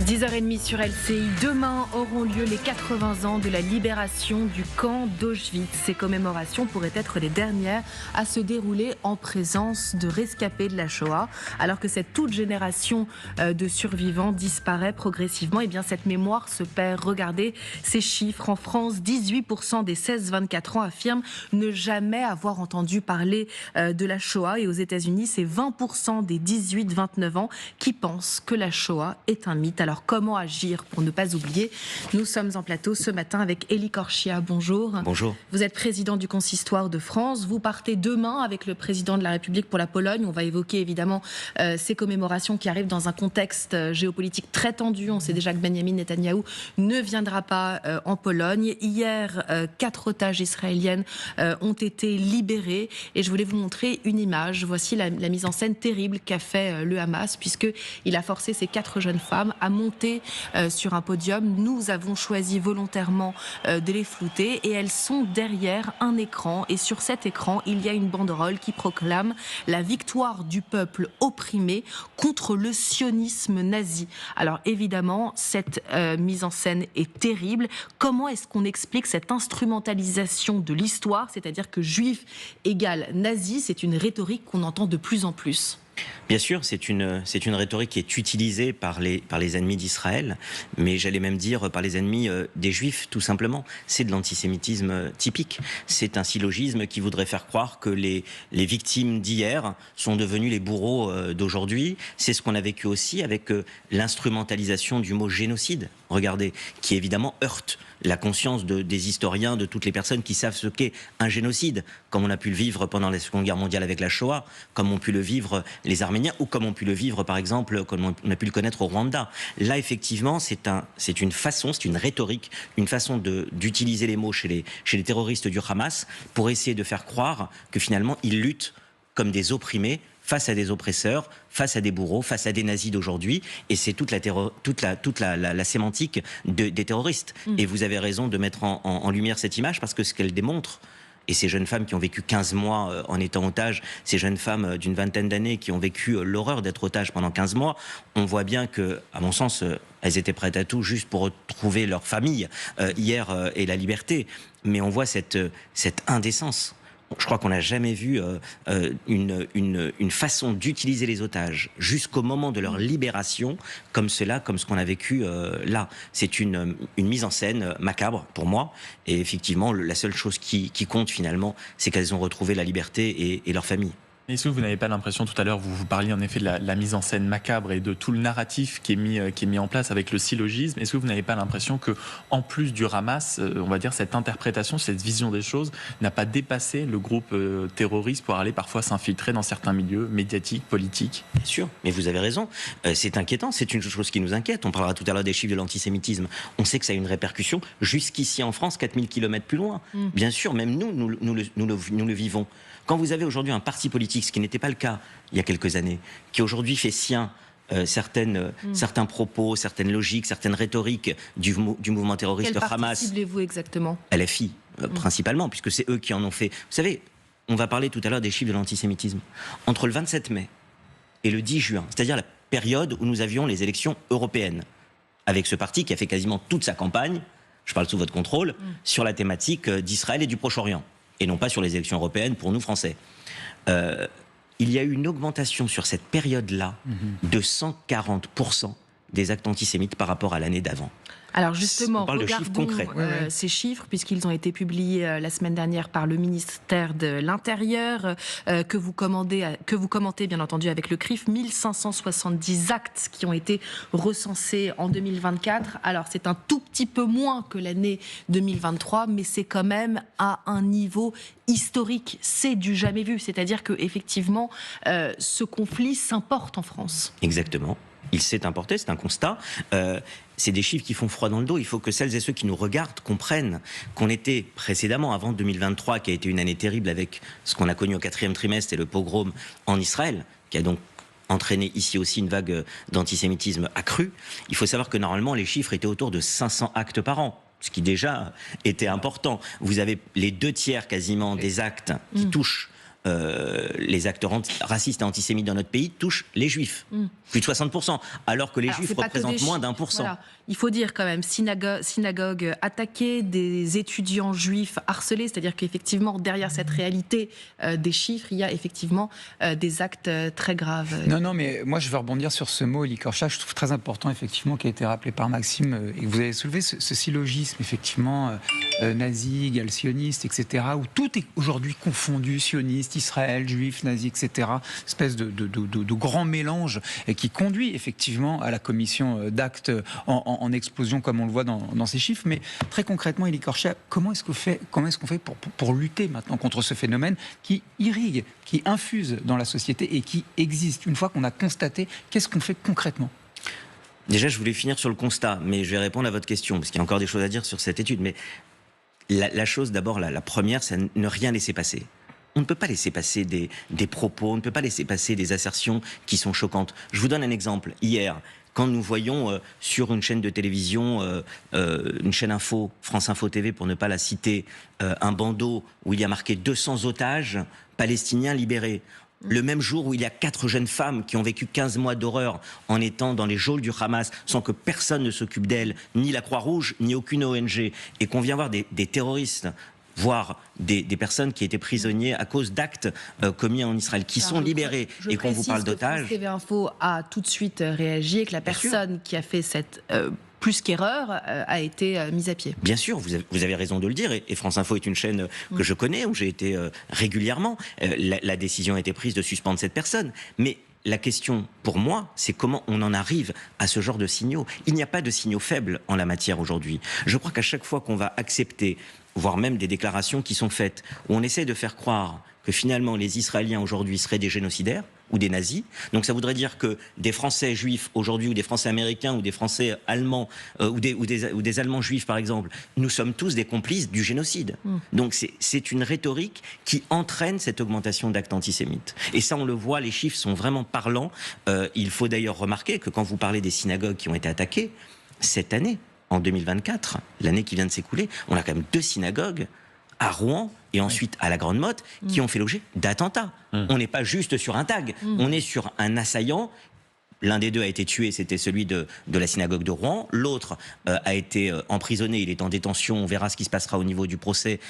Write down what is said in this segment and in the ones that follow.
10h30 sur LCI. Demain auront lieu les 80 ans de la libération du camp d'Auschwitz. Ces commémorations pourraient être les dernières à se dérouler en présence de rescapés de la Shoah. Alors que cette toute génération de survivants disparaît progressivement, et bien cette mémoire se perd. Regardez ces chiffres. En France, 18% des 16-24 ans affirment ne jamais avoir entendu parler de la Shoah. Et aux États-Unis, c'est 20% des 18-29 ans qui pensent que la Shoah est un mythe. Alors comment agir pour ne pas oublier? Nous sommes en plateau ce matin avec Elie Korchia. Bonjour. Bonjour. Vous êtes président du Consistoire de France. Vous partez demain avec le président de la République pour la Pologne. On va évoquer évidemment ces commémorations qui arrivent dans un contexte géopolitique très tendu. On sait déjà que Benyamin Netanyahou ne viendra pas en Pologne. Hier, 4 otages israéliennes ont été libérées. Et je voulais vous montrer une image. Voici la mise en scène terrible qu'a fait le Hamas, puisqu'il a forcé ces 4 jeunes femmes à monter sur un podium. Nous avons choisi volontairement de les flouter et elles sont derrière un écran. Et sur cet écran, il y a une banderole qui proclame la victoire du peuple opprimé contre le sionisme nazi. Alors évidemment, cette mise en scène est terrible. Comment est-ce qu'on explique cette instrumentalisation de l'histoire, c'est-à-dire que juif égale nazi? C'est une rhétorique qu'on entend de plus en plus. Bien sûr, c'est une rhétorique qui est utilisée par les ennemis d'Israël, mais j'allais même dire par les ennemis des Juifs, tout simplement. C'est de l'antisémitisme typique. C'est un syllogisme qui voudrait faire croire que les victimes d'hier sont devenues les bourreaux d'aujourd'hui. C'est ce qu'on a vécu aussi avec l'instrumentalisation du mot génocide, regardez, qui évidemment heurte la conscience des historiens, de toutes les personnes qui savent ce qu'est un génocide, comme on a pu le vivre pendant la Seconde Guerre mondiale avec la Shoah, comme ont pu le vivre les Arméniens, ou comme ont pu le vivre, par exemple, comme on a pu le connaître au Rwanda. Là, effectivement, c'est une façon, c'est une rhétorique, une façon d'utiliser les mots chez les terroristes du Hamas pour essayer de faire croire que finalement, ils luttent comme des opprimés face à des oppresseurs, face à des bourreaux, face à des nazis d'aujourd'hui. Et c'est toute la sémantique des terroristes. Et vous avez raison de mettre en lumière cette image, parce que ce qu'elle démontre, et ces jeunes femmes qui ont vécu 15 mois en étant otages, ces jeunes femmes d'une vingtaine d'années qui ont vécu l'horreur d'être otages pendant 15 mois, on voit bien que, à mon sens, elles étaient prêtes à tout juste pour retrouver leur famille hier et la liberté. Mais on voit cette indécence. Je crois qu'on n'a jamais vu une façon d'utiliser les otages jusqu'au moment de leur libération comme cela, comme ce qu'on a vécu là. C'est une mise en scène macabre pour moi. Et effectivement, la seule chose qui compte finalement, c'est qu'elles ont retrouvé la liberté et leur famille. Est-ce que vous n'avez pas l'impression, tout à l'heure, vous parliez en effet de la mise en scène macabre et de tout le narratif qui est mis en place avec le syllogisme. Est-ce que vous n'avez pas l'impression que, en plus du Hamas, on va dire cette interprétation, cette vision des choses n'a pas dépassé le groupe terroriste pour aller parfois s'infiltrer dans certains milieux médiatiques, politiques? Bien sûr, mais vous avez raison. C'est inquiétant, c'est une chose qui nous inquiète. On parlera tout à l'heure des chiffres de l'antisémitisme. On sait que ça a une répercussion jusqu'ici en France, 4000 km plus loin. Bien sûr, même nous le vivons. Quand vous avez aujourd'hui un parti politique, ce qui n'était pas le cas il y a quelques années, qui aujourd'hui fait sien certains propos, certaines logiques, certaines rhétoriques du mouvement terroriste Hamas. Quel Hamas. parti ciblez-vous exactement? LFI, principalement, puisque c'est eux qui en ont fait. Vous savez, on va parler tout à l'heure des chiffres de l'antisémitisme. Entre le 27 mai et le 10 juin, c'est-à-dire la période où nous avions les élections européennes, avec ce parti qui a fait quasiment toute sa campagne, je parle sous votre contrôle, sur la thématique d'Israël et du Proche-Orient, et non pas sur les élections européennes pour nous Français. Il y a eu une augmentation sur cette période-là de 140% des actes antisémites par rapport à l'année d'avant. Alors justement, on parle de chiffres concrets. Ces chiffres, puisqu'ils ont été publiés la semaine dernière par le ministère de l'Intérieur, que vous commentez bien entendu avec le CRIF, 1570 actes qui ont été recensés en 2024. Alors c'est un tout petit peu moins que l'année 2023, mais c'est quand même à un niveau historique. C'est du jamais vu, c'est-à-dire que effectivement, ce conflit s'importe en France. Exactement. Il s'est importé, c'est un constat. C'est des chiffres qui font froid dans le dos. Il faut que celles et ceux qui nous regardent comprennent qu'on était précédemment, avant 2023, qui a été une année terrible avec ce qu'on a connu au 4e trimestre et le pogrom en Israël, qui a donc entraîné ici aussi une vague d'antisémitisme accrue. Il faut savoir que normalement, les chiffres étaient autour de 500 actes par an, ce qui déjà était important. Vous avez les 2 tiers quasiment des actes qui touchent les actes racistes et antisémites dans notre pays touchent les juifs. Plus de 60%, alors que les juifs représentent moins d'1%. Voilà. Il faut dire quand même, synagogue attaquée, des étudiants juifs harcelés, c'est-à-dire qu'effectivement, derrière cette réalité des chiffres, il y a effectivement des actes très graves. Non, mais moi je veux rebondir sur ce mot, Élie Korczak, je trouve très important, effectivement, qui a été rappelé par Maxime, et que vous avez soulevé, ce syllogisme, effectivement, nazi, égale sioniste, etc., où tout est aujourd'hui confondu, sioniste, Israël, juif, nazi, etc., espèce de grand mélange qui conduit effectivement à la commission d'actes en explosion, comme on le voit dans ces chiffres. Mais très concrètement, Élie Korczak, comment est-ce qu'on fait pour lutter maintenant contre ce phénomène qui irrigue, qui infuse dans la société et qui existe? Une fois qu'on a constaté, qu'est-ce qu'on fait concrètement? Déjà, je voulais finir sur le constat, mais je vais répondre à votre question, parce qu'il y a encore des choses à dire sur cette étude. Mais la chose, d'abord, la première, c'est ne rien laisser passer. On ne peut pas laisser passer des propos, on ne peut pas laisser passer des assertions qui sont choquantes. Je vous donne un exemple. Hier, quand nous voyons sur une chaîne de télévision, une chaîne info, France Info TV pour ne pas la citer, un bandeau où il y a marqué 200 otages palestiniens libérés. Le même jour où il y a 4 jeunes femmes qui ont vécu 15 mois d'horreur en étant dans les geôles du Hamas sans que personne ne s'occupe d'elles, ni la Croix-Rouge, ni aucune ONG, et qu'on vient voir des terroristes, voire des personnes qui étaient prisonniers à cause d'actes commis en Israël, qui sont libérés, et qu'on vous parle d'otages. France TV Info a tout de suite réagi et que la personne qui a fait cette plus qu'erreur a été mise à pied. Bien sûr, vous avez raison de le dire, et France Info est une chaîne que je connais, où j'ai été régulièrement. La décision a été prise de suspendre cette personne, mais la question, pour moi, c'est comment on en arrive à ce genre de signaux. Il n'y a pas de signaux faibles en la matière aujourd'hui. Je crois qu'à chaque fois qu'on va accepter, voire même des déclarations qui sont faites, où on essaie de faire croire que finalement les Israéliens aujourd'hui seraient des génocidaires ou des nazis. Donc ça voudrait dire que des Français juifs aujourd'hui, ou des Français américains, ou des Français allemands, ou des Allemands juifs par exemple, nous sommes tous des complices du génocide. Donc c'est une rhétorique qui entraîne cette augmentation d'actes antisémites. Et ça on le voit, les chiffres sont vraiment parlants. Il faut d'ailleurs remarquer que quand vous parlez des synagogues qui ont été attaquées, cette année, en 2024, l'année qui vient de s'écouler, on a quand même 2 synagogues à Rouen et ensuite à la Grande Motte qui ont fait l'objet d'attentats. On n'est pas juste sur un tag, on est sur un assaillant. L'un des deux a été tué, c'était celui de la synagogue de Rouen. L'autre a été emprisonné, il est en détention, on verra ce qui se passera au niveau du procès.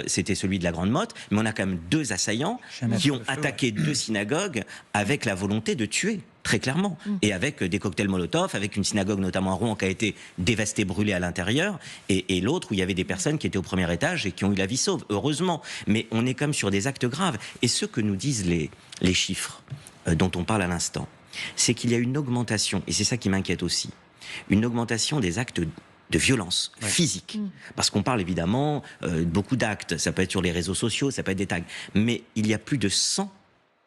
C'était celui de la Grande Motte. Mais on a quand même 2 assaillants qui ont attaqué 2 synagogues avec la volonté de tuer. Très clairement, et avec des cocktails Molotov, avec une synagogue notamment à Rouen qui a été dévastée, brûlée à l'intérieur, et l'autre où il y avait des personnes qui étaient au premier étage et qui ont eu la vie sauve, heureusement. Mais on est quand même sur des actes graves. Et ce que nous disent les chiffres dont on parle à l'instant, c'est qu'il y a une augmentation, et c'est ça qui m'inquiète aussi, une augmentation des actes de violence physique. Parce qu'on parle évidemment beaucoup d'actes, ça peut être sur les réseaux sociaux, ça peut être des tags, mais il y a plus de 100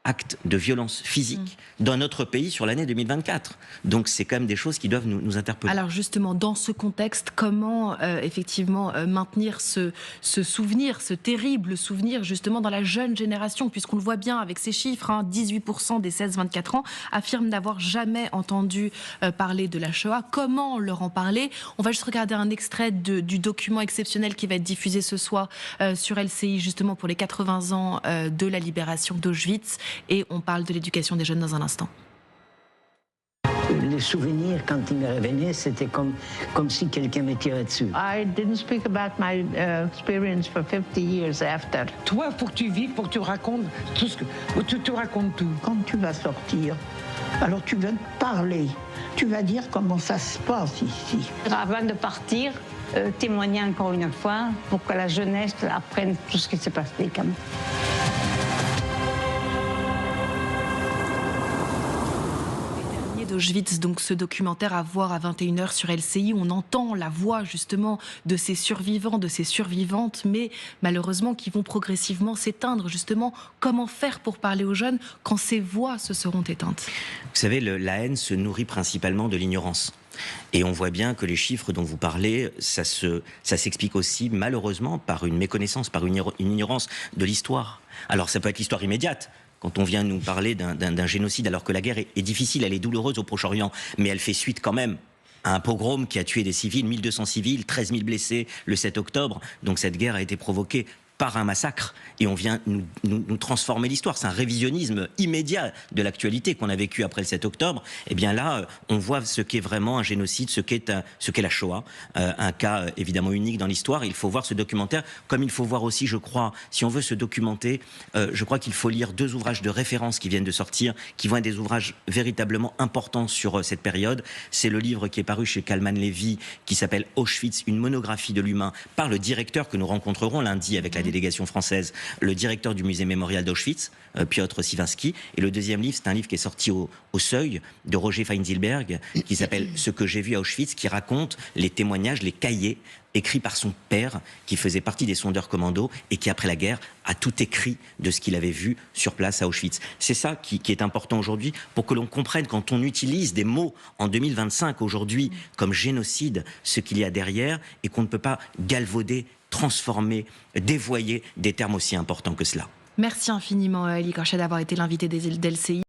actes de violence physique dans notre pays sur l'année 2024. Donc c'est quand même des choses qui doivent nous interpeller. Alors justement, dans ce contexte, comment effectivement maintenir ce souvenir, ce terrible souvenir justement dans la jeune génération, puisqu'on le voit bien avec ces chiffres, 18% des 16-24 ans affirment n'avoir jamais entendu parler de la Shoah. Comment leur en parler? On va juste regarder un extrait du document exceptionnel qui va être diffusé ce soir sur LCI, justement pour les 80 ans de la libération d'Auschwitz. Et on parle de l'éducation des jeunes dans un instant. Les souvenirs, quand ils me revenaient, c'était comme si quelqu'un me tirait dessus. I didn't speak about my experience for 50 years after. Toi, pour que tu vives, pour que tu racontes tout ce que tu racontes tout. Quand tu vas sortir, alors tu vas parler, tu vas dire comment ça se passe ici. Avant de partir, témoigner encore une fois pour que la jeunesse apprenne tout ce qui s'est passé quand même. D'Auschwitz, donc ce documentaire à voir à 21h sur LCI. On entend la voix justement de ces survivants, de ces survivantes, mais malheureusement qui vont progressivement s'éteindre. Justement, comment faire pour parler aux jeunes quand ces voix se seront éteintes? Vous savez, la haine se nourrit principalement de l'ignorance. Et on voit bien que les chiffres dont vous parlez, ça s'explique aussi malheureusement par une méconnaissance, par une ignorance de l'histoire. Alors ça peut être l'histoire immédiate. Quand on vient nous parler d'un génocide, alors que la guerre est difficile, elle est douloureuse au Proche-Orient, mais elle fait suite quand même à un pogrom qui a tué des civils, 1200 civils, 13 000 blessés le 7 octobre. Donc cette guerre a été provoquée par un massacre et on vient nous transformer l'histoire. C'est un révisionnisme immédiat de l'actualité qu'on a vécu après le 7 octobre. Et bien là, on voit ce qu'est vraiment un génocide, ce qu'est la Shoah, un cas évidemment unique dans l'histoire. Il faut voir ce documentaire, comme il faut voir aussi, je crois, si on veut se documenter, je crois qu'il faut lire 2 ouvrages de référence qui viennent de sortir, qui vont être des ouvrages véritablement importants sur cette période. C'est le livre qui est paru chez Kalman Levy, qui s'appelle Auschwitz, une monographie de l'humain, par le directeur que nous rencontrerons lundi avec la délégation française, le directeur du musée mémorial d'Auschwitz, Piotr Siwiński. Et le deuxième livre, c'est un livre qui est sorti au Seuil, de Roger Feinzilberg, qui s'appelle Ce que j'ai vu à Auschwitz, qui raconte les témoignages, les cahiers écrits par son père, qui faisait partie des sondeurs commandos et qui, après la guerre, a tout écrit de ce qu'il avait vu sur place à Auschwitz. C'est ça qui est important aujourd'hui, pour que l'on comprenne, quand on utilise des mots en 2025 aujourd'hui comme génocide, ce qu'il y a derrière, et qu'on ne peut pas galvauder, transformer, dévoyer des termes aussi importants que cela. Merci infiniment, Elie Korchet, d'avoir été l'invité d'LCI.